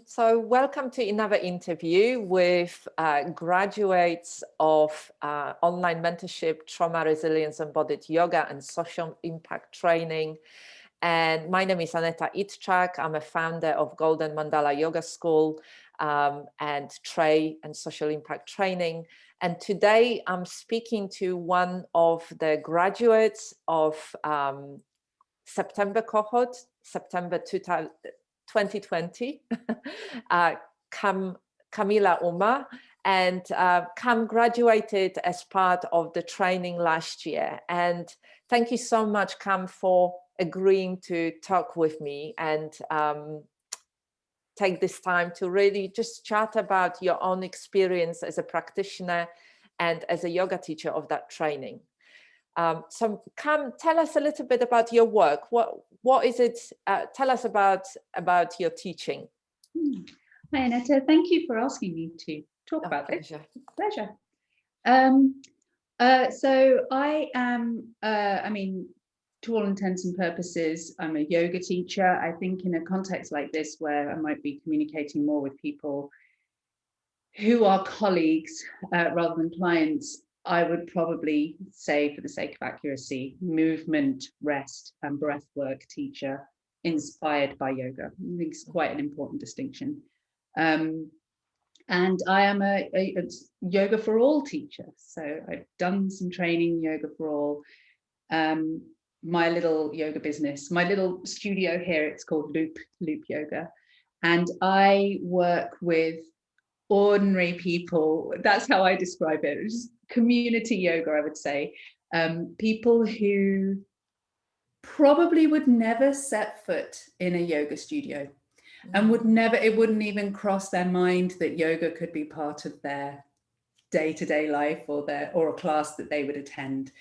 So welcome to another interview with graduates of online mentorship, trauma resilience, embodied yoga and social impact training. And my name is Aneta Idczak. I'm a founder of Golden Mandala Yoga School and TREY and social impact training. And today I'm speaking to one of the graduates of September cohort, September 2020, Camilla Umar, and Cam graduated as part of the training last year. And thank you so much, Cam, for agreeing to talk with me and take this time to really just chat about your own experience as a practitioner and as a yoga teacher of that training. So Cam, tell us a little bit about your work. What is it? Tell us about your teaching. Hi, Aneta. Thank you for asking me to talk about this. Pleasure. So I am, to all intents and purposes, I'm a yoga teacher. I think in a context like this, where I might be communicating more with people who are colleagues rather than clients, I would probably say, for the sake of accuracy, movement, rest, and breath work teacher inspired by yoga. I think it's quite an important distinction. And I am a yoga for all teacher. So I've done some training, yoga for all. My little yoga business, my little studio here, it's called Loop Yoga. And I work with ordinary people. That's how I describe it. It's just community yoga, I would say. People who probably would never set foot in a yoga studio and it wouldn't even cross their mind that yoga could be part of their day-to-day life or a class that they would attend.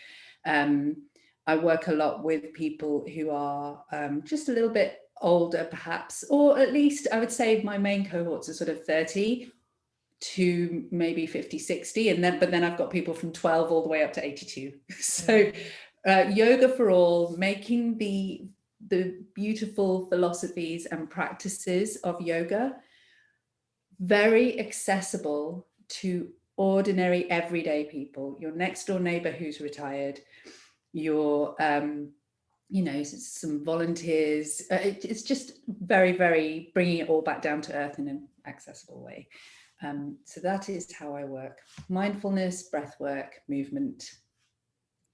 I work a lot with people who are just a little bit older, perhaps, or at least I would say my main cohorts are sort of 30 to maybe 50, 60. But then I've got people from 12 all the way up to 82. So yoga for all, making the beautiful philosophies and practices of yoga very accessible to ordinary everyday people, your next door neighbor who's retired, your some volunteers. It's just very, very bringing it all back down to earth in an accessible way. So that is how I work: mindfulness, breath work, movement.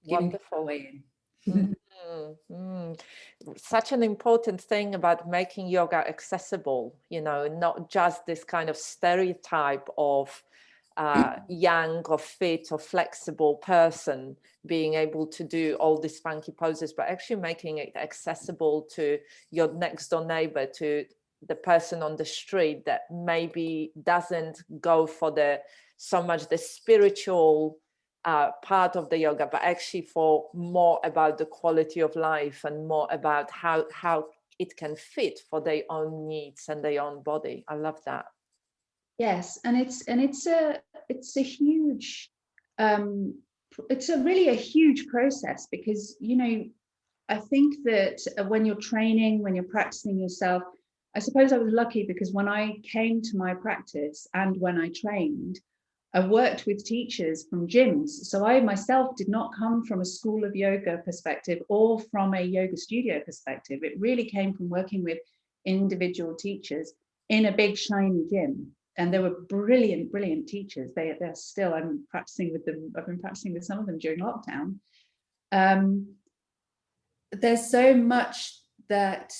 Wonderful. Such an important thing about making yoga accessible, not just this kind of stereotype of young or fit or flexible person being able to do all these funky poses, but actually making it accessible to your next door neighbor, to the person on the street that maybe doesn't go for so much the spiritual part of the yoga, but actually for more about the quality of life and more about how it can fit for their own needs and their own body. I love that. Yes, and it's a huge, it's really a huge process, because I think that when you're training, when you're practicing yourself, I suppose I was lucky because when I came to my practice and when I trained, I worked with teachers from gyms. So I myself did not come from a school of yoga perspective or from a yoga studio perspective. It really came from working with individual teachers in a big shiny gym. And they were brilliant, brilliant teachers. They're still, I'm practicing with them. I've been practicing with some of them during lockdown. There's so much that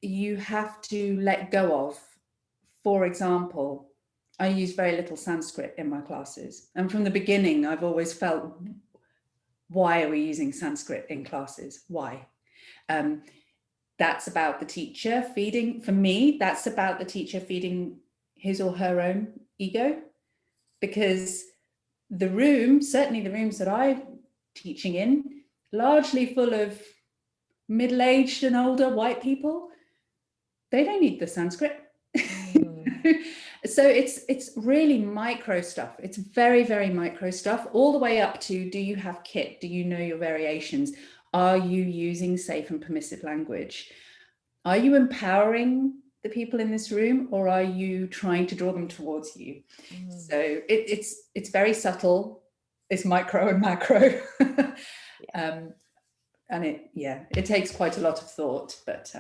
you have to let go of. For example, I use very little Sanskrit in my classes. And from the beginning, I've always felt, why are we using Sanskrit in classes? Why? That's about the teacher feeding, for me, that's about the teacher feeding his or her own ego. Because the room, certainly the rooms that I'm teaching in, largely full of middle-aged and older white people, they don't need the Sanskrit. So it's really micro stuff. It's very, very micro stuff, all the way up to, do you have kit? Do you know your variations? Are you using safe and permissive language? Are you empowering the people in this room, or are you trying to draw them towards you? So it's very subtle. It's micro and macro. And it takes quite a lot of thought, but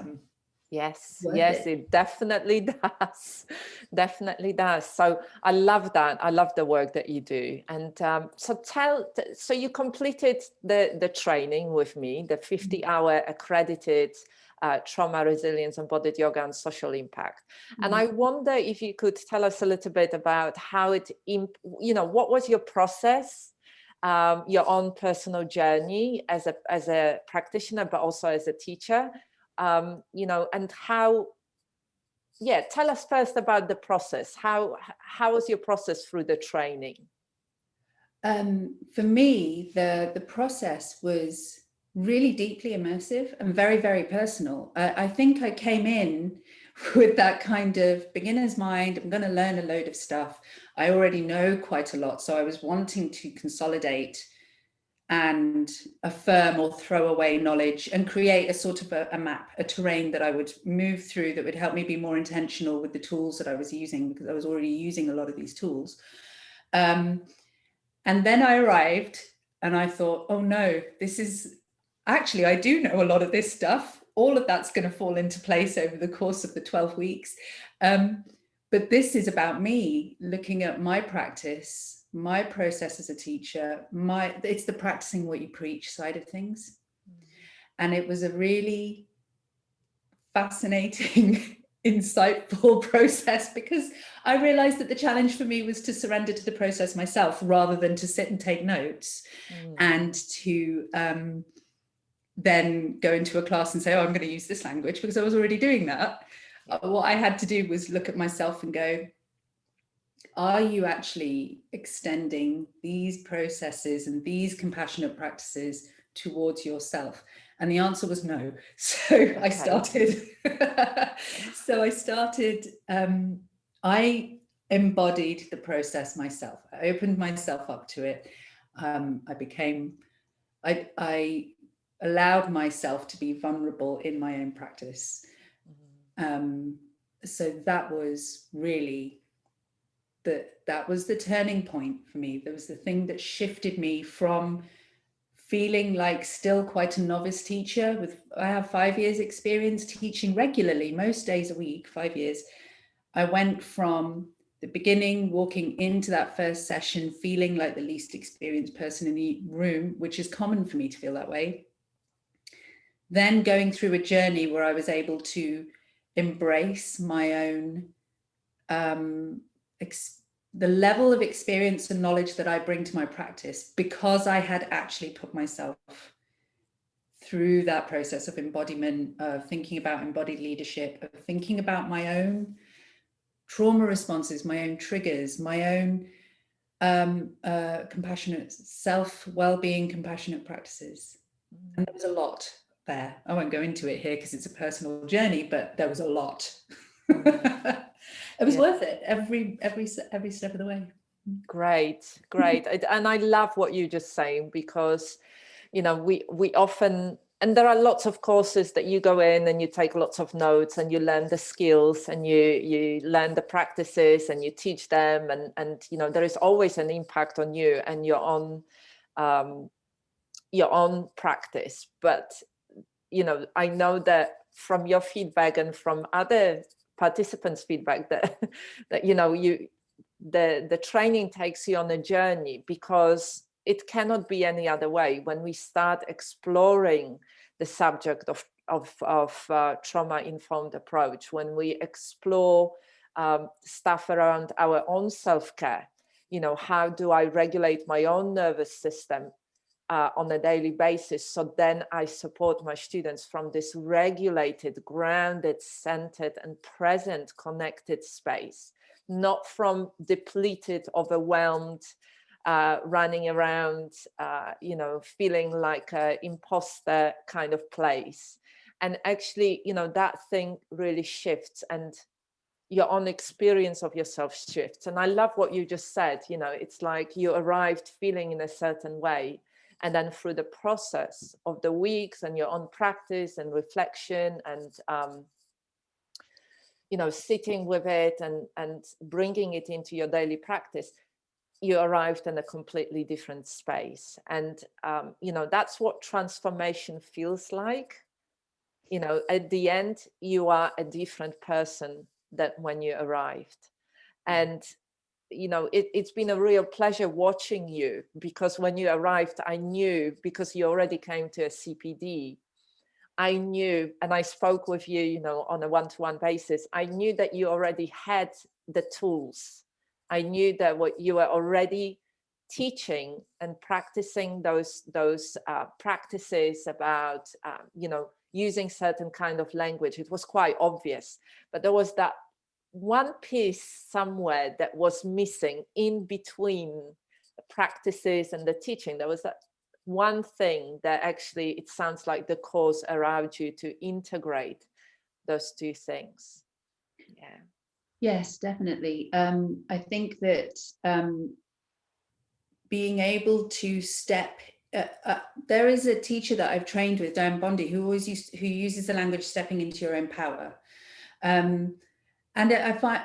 yes, it definitely does. Definitely does. So I love that. I love the work that you do. And so you completed the training with me, the 50-hour accredited trauma resilience, embodied yoga and social impact. And I wonder if you could tell us a little bit about how what was your process, your own personal journey as a practitioner, but also as a teacher, and how, tell us first about the process. How was your process through the training? For me, the process was really deeply immersive and very, very personal. I think I came in with that kind of beginner's mind. I'm going to learn a load of stuff. I already know quite a lot. So I was wanting to consolidate and affirm or throw away knowledge and create a sort of a map, a terrain that I would move through that would help me be more intentional with the tools that I was using, because I was already using a lot of these tools. And then I arrived and I thought, oh no, actually, I do know a lot of this stuff. All of that's going to fall into place over the course of the 12 weeks. But this is about me looking at my practice, my process as a teacher, it's the practicing what you preach side of things. And it was a really fascinating, insightful process, because I realized that the challenge for me was to surrender to the process myself rather than to sit and take notes and to then go into a class and say, oh, I'm going to use this language, because I was already doing that. What I had to do was look at myself and go, are you actually extending these processes and these compassionate practices towards yourself? And the answer was no. So I started, I embodied the process myself. I opened myself up to it. I allowed myself to be vulnerable in my own practice. So that was really that was the turning point for me. There was the thing that shifted me from feeling like still quite a novice teacher. I have 5 years experience teaching regularly, most days a week, 5 years. I went from the beginning, walking into that first session, feeling like the least experienced person in the room, which is common for me to feel that way. Then going through a journey where I was able to embrace my own the level of experience and knowledge that I bring to my practice, because I had actually put myself through that process of embodiment, of thinking about embodied leadership, of thinking about my own trauma responses, my own triggers, my own compassionate self-well-being, compassionate practices. And there was a lot there. I won't go into it here because it's a personal journey, but there was a lot. It was worth it every step of the way. Great. And I love what you just saying, because we often, and there are lots of courses that you go in and you take lots of notes and you learn the skills and you learn the practices and you teach them, and there is always an impact on you and your own practice. But I know that from your feedback and from other participants' feedback that the training takes you on a journey, because it cannot be any other way. When we start exploring the subject of trauma-informed approach, when we explore stuff around our own self-care, how do I regulate my own nervous system on a daily basis, so then I support my students from this regulated, grounded, centered and present, connected space, not from depleted, overwhelmed, running around, feeling like an imposter kind of place. And actually, that thing really shifts, and your own experience of yourself shifts. And I love what you just said. It's like you arrived feeling in a certain way, and then through the process of the weeks and your own practice and reflection and you know, sitting with it and bringing it into your daily practice, you arrived in a completely different space. And, you know, that's what transformation feels like. You know, at the end, you are a different person than when you arrived. And, you know, it's been a real pleasure watching you, because when you arrived, I knew, because you already came to a CPD, I knew, and I spoke with you, you know, on a one-to-one basis, I knew that you already had the tools. I knew that what you were already teaching and practicing those practices about, you know, using certain kind of language. It was quite obvious, but there was that one piece somewhere that was missing in between the practices and the teaching. There was that one thing that actually, it sounds like the course allowed you to integrate those two things. Yeah. Yes, definitely. I think that being able to step, there is a teacher that I've trained with, Diane Bondi, who uses the language stepping into your own power. And I find,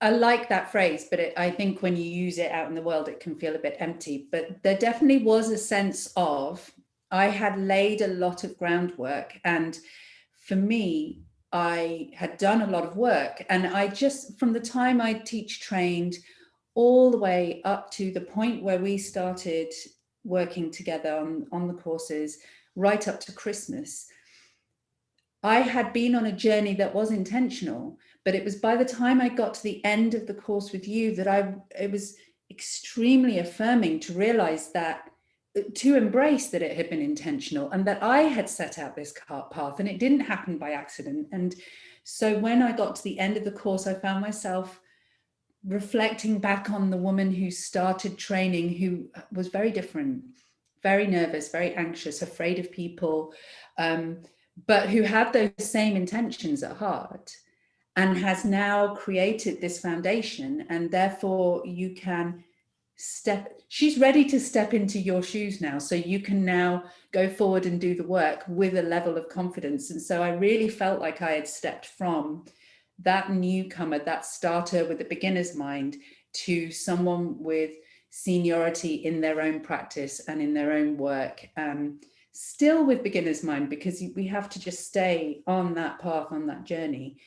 I like that phrase, but I think when you use it out in the world, it can feel a bit empty. But there definitely was a sense of, I had laid a lot of groundwork, and for me, I had done a lot of work, and I just, from the time I trained all the way up to the point where we started working together on the courses, right up to Christmas, I had been on a journey that was intentional. But it was by the time I got to the end of the course with you that it was extremely affirming to realize that, to embrace that it had been intentional, and that I had set out this path, and it didn't happen by accident. And so when I got to the end of the course, I found myself reflecting back on the woman who started training, who was very different, very nervous, very anxious, afraid of people, but who had those same intentions at heart, and has now created this foundation. And therefore you can she's ready to step into your shoes now, so you can now go forward and do the work with a level of confidence. And so I really felt like I had stepped from that newcomer, that starter with a beginner's mind, to someone with seniority in their own practice and in their own work, still with beginner's mind, because we have to just stay on that path, on that journey.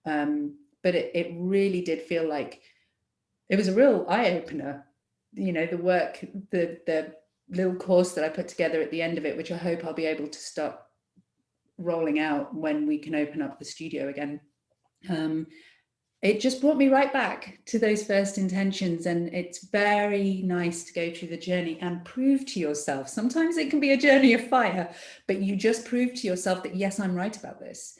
But it really did feel like it was a real eye-opener, you know, the work, the little course that I put together at the end of it, which I hope I'll be able to start rolling out when we can open up the studio again. It just brought me right back to those first intentions, and it's very nice to go through the journey and prove to yourself. Sometimes it can be a journey of fire, but you just prove to yourself that, yes, I'm right about this.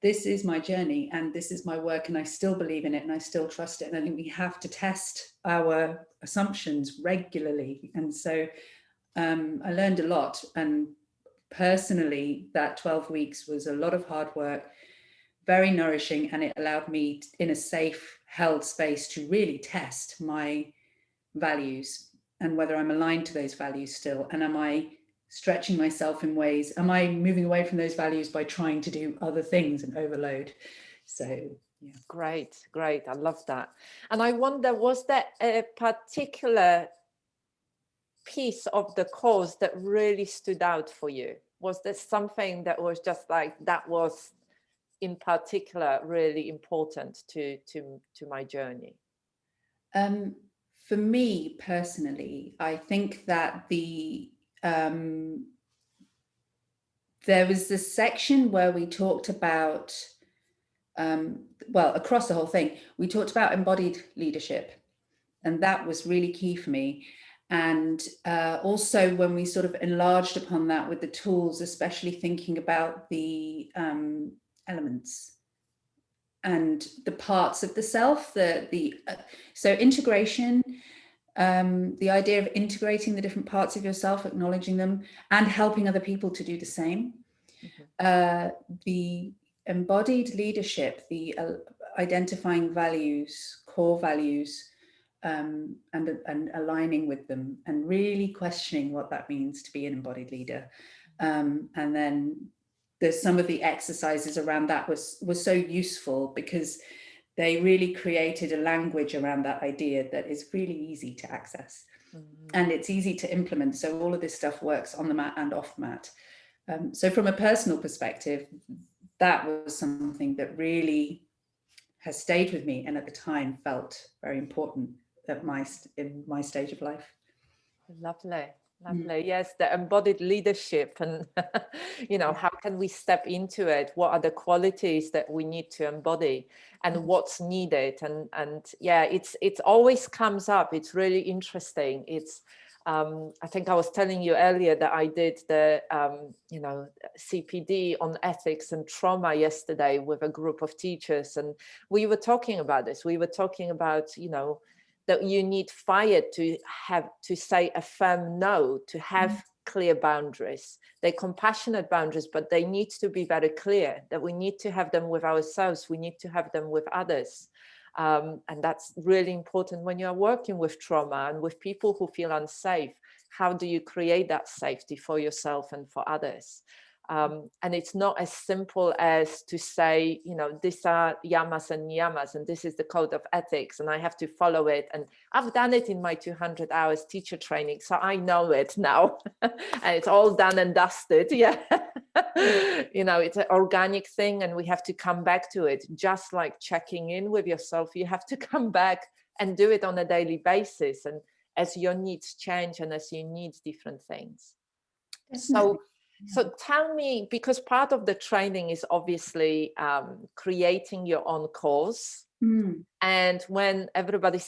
This is my journey and this is my work, and I still believe in it and I still trust it. And I think we have to test our assumptions regularly. And so I learned a lot, and personally that 12 weeks was a lot of hard work, very nourishing, and it allowed me in a safe, held space to really test my values and whether I'm aligned to those values still, and am I stretching myself in ways, am I moving away from those values by trying to do other things and overload. So yeah. Great, I love that. And I wonder, was there a particular piece of the course that really stood out for you? Was there something that was just like, that was in particular really important to my journey? For me personally, I think that there was this section where we talked about, well, across the whole thing, we talked about embodied leadership, and that was really key for me. And also when we sort of enlarged upon that with the tools, especially thinking about the elements and the parts of the self, so integration, the idea of integrating the different parts of yourself, acknowledging them, and helping other people to do the same. The embodied leadership, the identifying values, core values, and aligning with them, and really questioning what that means to be an embodied leader. And then some of the exercises around that was so useful, because they really created a language around that idea that is really easy to access. And it's easy to implement. So all of this stuff works on the mat and off the mat. So from a personal perspective, that was something that really has stayed with me, and at the time felt very important in my stage of life. Lovely. Lovely. Yes, the embodied leadership, and how can we step into it? What are the qualities that we need to embody, and what's needed? And yeah, it always comes up. It's really interesting. It's I think I was telling you earlier that I did the CPD on ethics and trauma yesterday with a group of teachers, and we were talking about this. We were talking about that you need fire to say a firm no, to have clear boundaries. They're compassionate boundaries, but they need to be very clear, that we need to have them with ourselves. We need to have them with others. And that's really important when you're working with trauma and with people who feel unsafe. How do you create that safety for yourself and for others? And it's not as simple as to say, these are yamas and niyamas, and this is the code of ethics, and I have to follow it. And I've done it in my 200 hours teacher training, so I know it now, and it's all done and dusted. Yeah, it's an organic thing, and we have to come back to it. Just like checking in with yourself, you have to come back and do it on a daily basis, and as your needs change and as you need different things. Definitely. So tell me, because part of the training is obviously creating your own course. And when everybody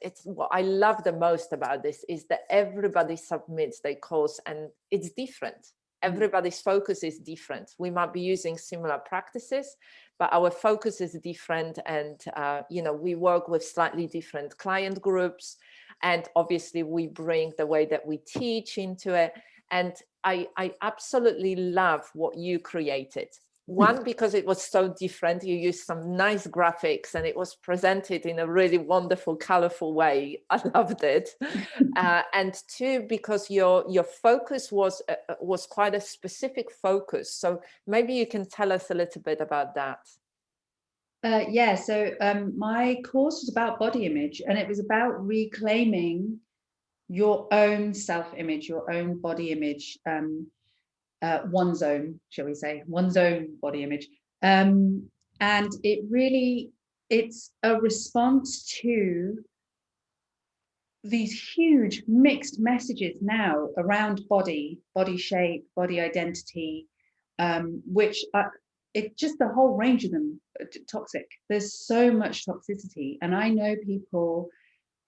it's what I love the most about this is that everybody submits their course, and it's different. Everybody's focus is different. We might be using similar practices, but our focus is different. And, we work with slightly different client groups. And obviously we bring the way that we teach into it. And I absolutely love what you created. One, because it was so different. You used some nice graphics and it was presented in a really wonderful, colorful way. I loved it. And two, because your focus was quite a specific focus. So maybe you can tell us a little bit about that. So my course was about body image, and it was about reclaiming your own self-image, your own body image, one's own, shall we say, one's own body image. And it's a response to these huge mixed messages now around body shape, body identity, which it's just the whole range of them toxic. There's so much toxicity. And I know people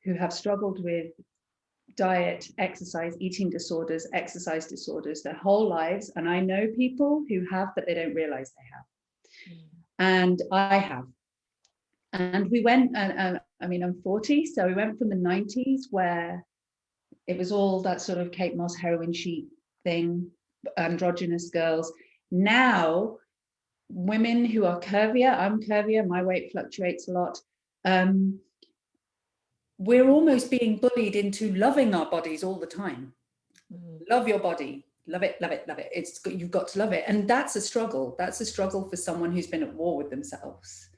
who have struggled with diet, exercise, eating disorders, exercise disorders their whole lives. And I know people who have, but they don't realize they have. And I have. And we went, I'm 40, so we went from the 90s where it was all that sort of Kate Moss heroin chic thing, androgynous girls. Now, women who are curvier, I'm curvier, my weight fluctuates a lot. We're almost being bullied into loving our bodies all the time. Love your body, love it, love it, love it. You've got to love it. And that's a struggle. That's a struggle for someone who's been at war with themselves.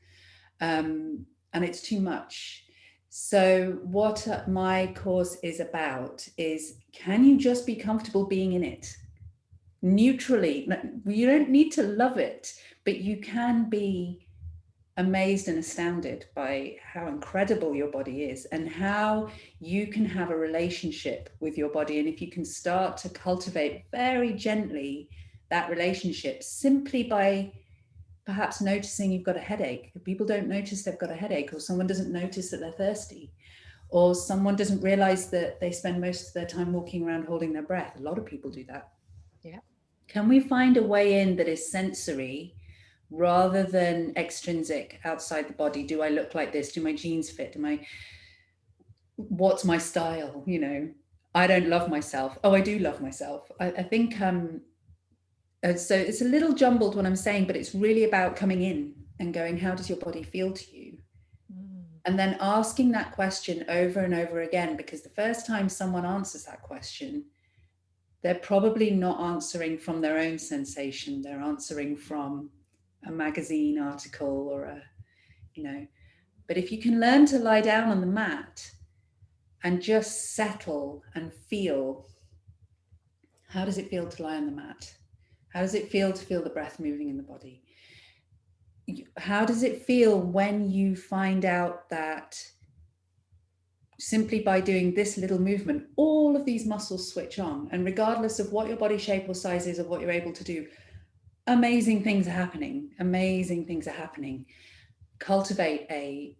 And it's too much. So what my course is about is, can you just be comfortable being in it? Neutrally. You don't need to love it, but you can be amazed and astounded by how incredible your body is and how you can have a relationship with your body. And if you can start to cultivate very gently that relationship, simply by perhaps noticing you've got a headache. People don't notice they've got a headache, or someone doesn't notice that they're thirsty, or someone doesn't realize that they spend most of their time walking around holding their breath. A lot of people do that. Yeah. Can we find a way in that is sensory rather than extrinsic, outside the body? Do I look like this? Do my jeans fit? What's my style? I don't love myself. Oh, I do love myself. I think, so it's a little jumbled what I'm saying, but it's really about coming in and going, how does your body feel to you? And then asking that question over and over again, because the first time someone answers that question, they're probably not answering from their own sensation. They're answering from a magazine article or a, you know, but if you can learn to lie down on the mat and just settle and feel, how does it feel to lie on the mat? How does it feel to feel the breath moving in the body? How does it feel when you find out that simply by doing this little movement, all of these muscles switch on, and regardless of what your body shape or size is, of what you're able to do, amazing things are happening. Amazing things are happening. Cultivate a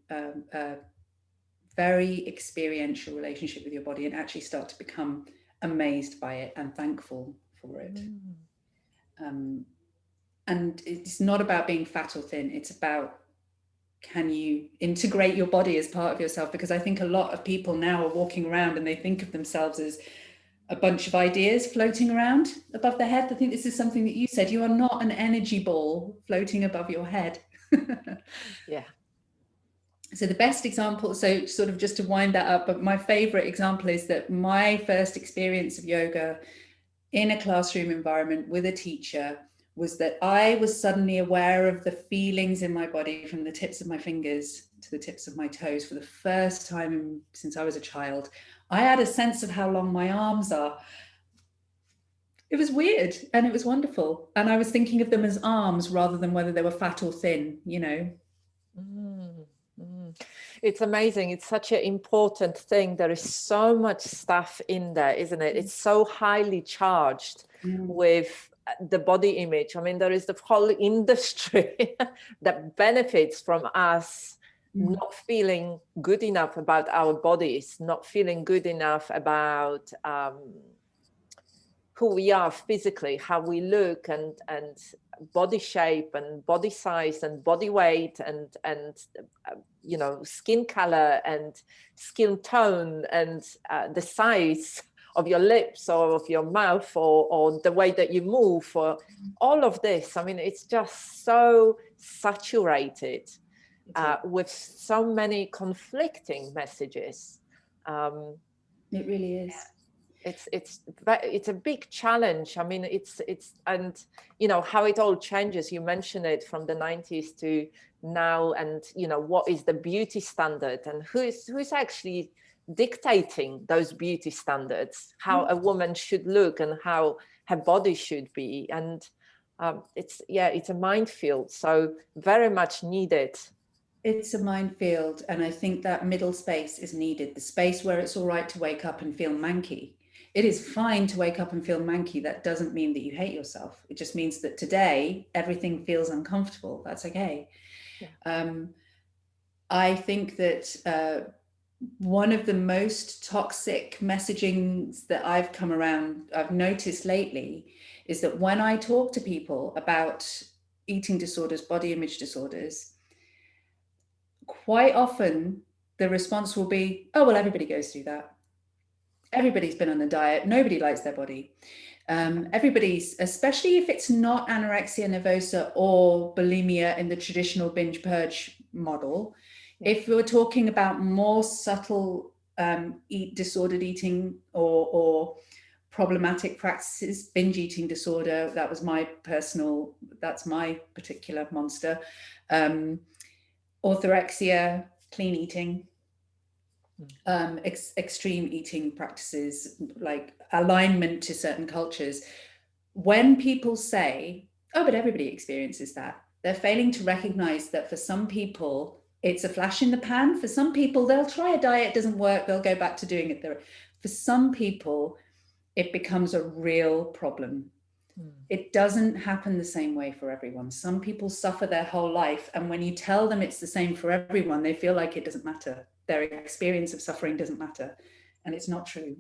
very experiential relationship with your body and actually start to become amazed by it and thankful for it. And it's not about being fat or thin. It's about, can you integrate your body as part of yourself? Because I think a lot of people now are walking around and they think of themselves as a bunch of ideas floating around above their head. I think this is something that you said. You are not an energy ball floating above your head. Yeah. So the best example, so sort of just to wind that up, but my favorite example is that my first experience of yoga in a classroom environment with a teacher was that I was suddenly aware of the feelings in my body from the tips of my fingers to the tips of my toes for the first time since I was a child. I had a sense of how long my arms are. It was weird and it was wonderful. And I was thinking of them as arms rather than whether they were fat or thin, you know. It's amazing. It's such an important thing. There is so much stuff in there, isn't it? It's so highly charged with the body image. I mean, there is the whole industry that benefits from us not feeling good enough about our bodies, not feeling good enough about who we are physically, how we look, and body shape and body size and body weight and you know, skin color and skin tone and the size of your lips or of your mouth or the way that you move, or all of this. I mean, it's just so saturated with so many conflicting messages. It really is. It's a big challenge. I mean, it's and you know how it all changes. You mentioned it from the 90s to now, and you know, what is the beauty standard and who's actually dictating those beauty standards, how a woman should look and how her body should be. And it's a minefield, so very much needed. It's a minefield, and I think that middle space is needed, the space where it's all right to wake up and feel manky. It is fine to wake up and feel manky. That doesn't mean that you hate yourself. It just means that today everything feels uncomfortable. That's okay. Yeah. I think that one of the most toxic messagings that I've noticed lately is that when I talk to people about eating disorders, body image disorders, quite often the response will be, oh, well, everybody goes through that. Everybody's been on a diet. Nobody likes their body. Everybody's, especially if it's not anorexia nervosa or bulimia in the traditional binge purge model. If we were talking about more subtle disordered eating or problematic practices, binge eating disorder, that's my particular monster. Orthorexia, clean eating, extreme eating practices, like alignment to certain cultures. When people say, oh, but everybody experiences that, they're failing to recognize that for some people, it's a flash in the pan. For some people, they'll try a diet, doesn't work, they'll go back to doing it. For some people, it becomes a real problem. It doesn't happen the same way for everyone. Some people suffer their whole life, and when you tell them it's the same for everyone, they feel like it doesn't matter. Their experience of suffering doesn't matter, and it's not true.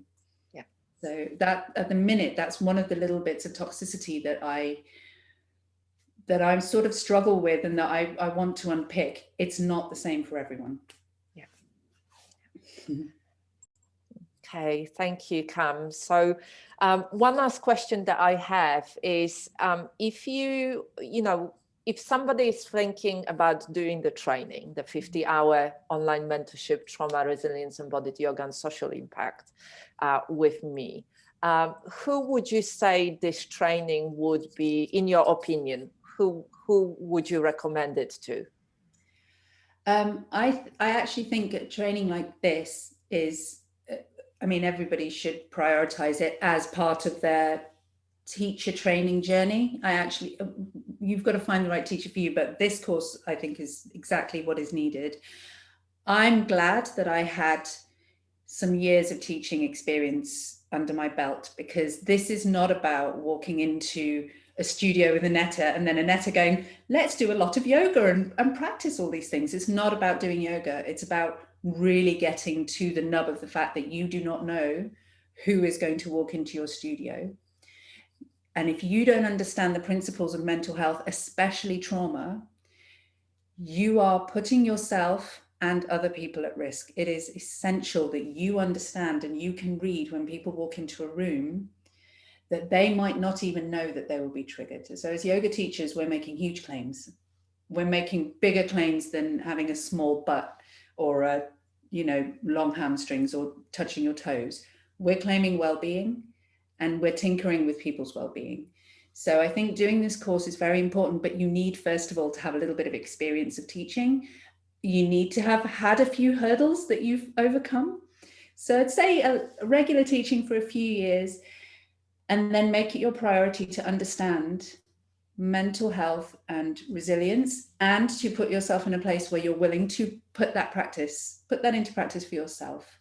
Yeah. So that at the minute, that's one of the little bits of toxicity that I sort of struggle with, and that I want to unpick. It's not the same for everyone. Yeah. Okay, thank you, Cam. So one last question that I have is if somebody is thinking about doing the training, the 50-hour online mentorship, trauma, resilience, embodied yoga and social impact with me, Who would you say this training would be, in your opinion? Who would you recommend it to? I actually think a training like this is, I mean, everybody should prioritize it as part of their teacher training journey. You've got to find the right teacher for you, but this course I think is exactly what is needed. I'm glad that I had some years of teaching experience under my belt, because this is not about walking into a studio with Aneta and then Aneta going, let's do a lot of yoga and practice all these things. It's not about doing yoga. It's about really getting to the nub of the fact that you do not know who is going to walk into your studio. And if you don't understand the principles of mental health, especially trauma, you are putting yourself and other people at risk. It is essential that you understand and you can read when people walk into a room that they might not even know that they will be triggered. So as yoga teachers, we're making huge claims. We're making bigger claims than having a small butt or long hamstrings or touching your toes. We're claiming well-being, and we're tinkering with people's well-being. So I think doing this course is very important, but you need, first of all, to have a little bit of experience of teaching. You need to have had a few hurdles that you've overcome. So I'd say a regular teaching for a few years, and then make it your priority to understand mental health and resilience, and to put yourself in a place where you're willing to put that into practice for yourself.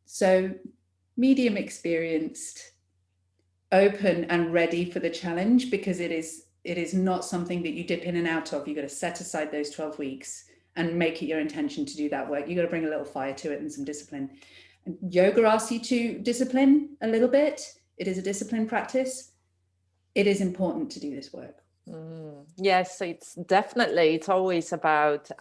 So medium experienced, open and ready for the challenge, because it is not something that you dip in and out of. You've got to set aside those 12 weeks and make it your intention to do that work. You've got to bring a little fire to it and some discipline. And yoga asks you to discipline a little bit. It is a discipline practice. It is important to do this work. Yes, it's always about,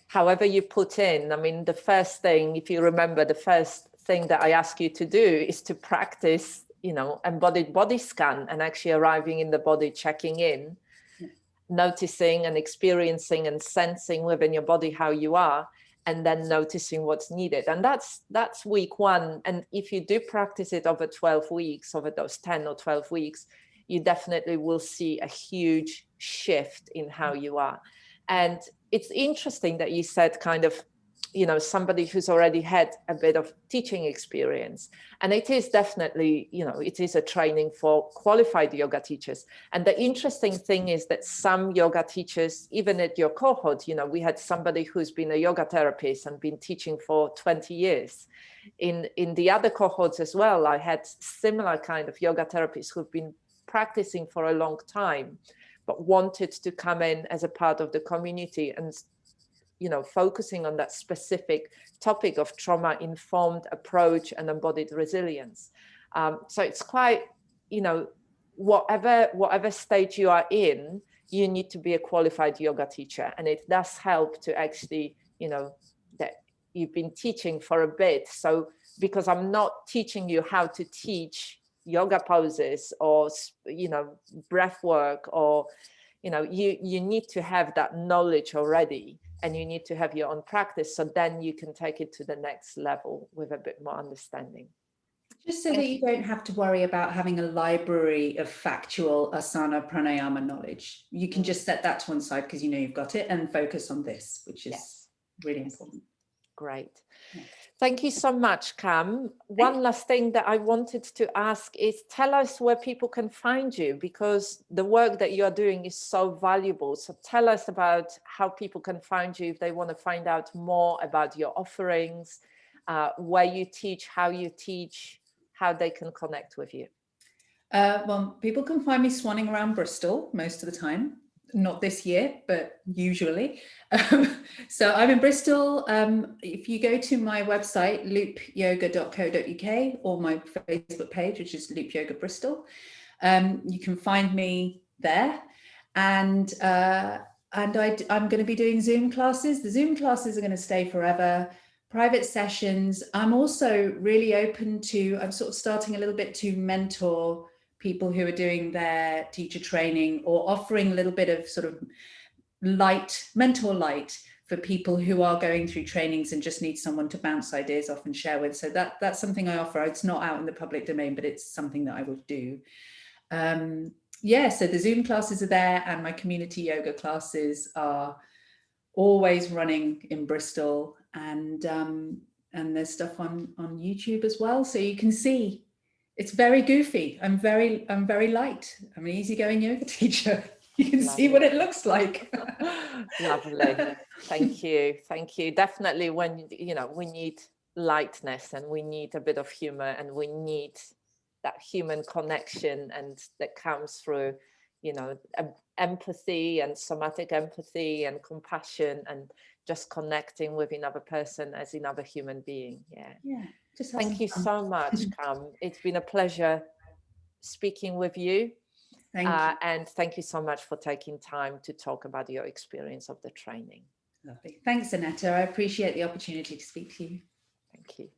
however you put in. I mean, the first thing, if you remember, the first thing that I ask you to do is to practice, embodied body scan, and actually arriving in the body, checking in, noticing and experiencing and sensing within your body how you are, and then noticing what's needed. And that's week one. And if you do practice it over 12 weeks, over those 10 or 12 weeks, you definitely will see a huge shift in how you are. And it's interesting that you said kind of, somebody who's already had a bit of teaching experience. And it is definitely, it is a training for qualified yoga teachers. And the interesting thing is that some yoga teachers, even at your cohort, we had somebody who's been a yoga therapist and been teaching for 20 years. In the other cohorts as well, I had similar kind of yoga therapists who've been practicing for a long time, but wanted to come in as a part of the community and focusing on that specific topic of trauma-informed approach and embodied resilience. So it's quite, whatever stage you are in, you need to be a qualified yoga teacher. And it does help to actually, that you've been teaching for a bit. So because I'm not teaching you how to teach yoga poses or, breath work, or, you need to have that knowledge already. And you need to have your own practice, so then you can take it to the next level with a bit more understanding. Just so that you don't have to worry about having a library of factual asana pranayama knowledge. You can just set that to one side because you've got it, and focus on this, which is really important. Great. Yes. Thank you so much, Cam. One last thing that I wanted to ask is, tell us where people can find you, because the work that you are doing is so valuable. So tell us about how people can find you if they want to find out more about your offerings, where you teach, how they can connect with you. Well, people can find me swanning around Bristol most of the time. Not this year, but usually. So I'm in Bristol. If you go to my website, loopyoga.co.uk, or my Facebook page, which is Loop Yoga Bristol, you can find me there. And I'm going to be doing Zoom classes. The Zoom classes are going to stay forever. Private sessions. I'm also really open to, I'm sort of starting a little bit to mentor people who are doing their teacher training, or offering a little bit of sort of mentor light for people who are going through trainings and just need someone to bounce ideas off and share with. So that's something I offer. It's not out in the public domain, but it's something that I will do. Yeah, so the Zoom classes are there, and my community yoga classes are always running in Bristol, and there's stuff on YouTube as well, so you can see. It's very goofy. I'm very light. I'm an easygoing yoga teacher. You can see what it looks like. Lovely. Thank you. Thank you. Definitely, when we need lightness, and we need a bit of humor, and we need that human connection, and that comes through empathy and somatic empathy and compassion, and just connecting with another person as another human being. Yeah. Thank you so much, Cam. It's been a pleasure speaking with you. Thank you. And thank you so much for taking time to talk about your experience of the training. Lovely. Thanks, Aneta. I appreciate the opportunity to speak to you. Thank you.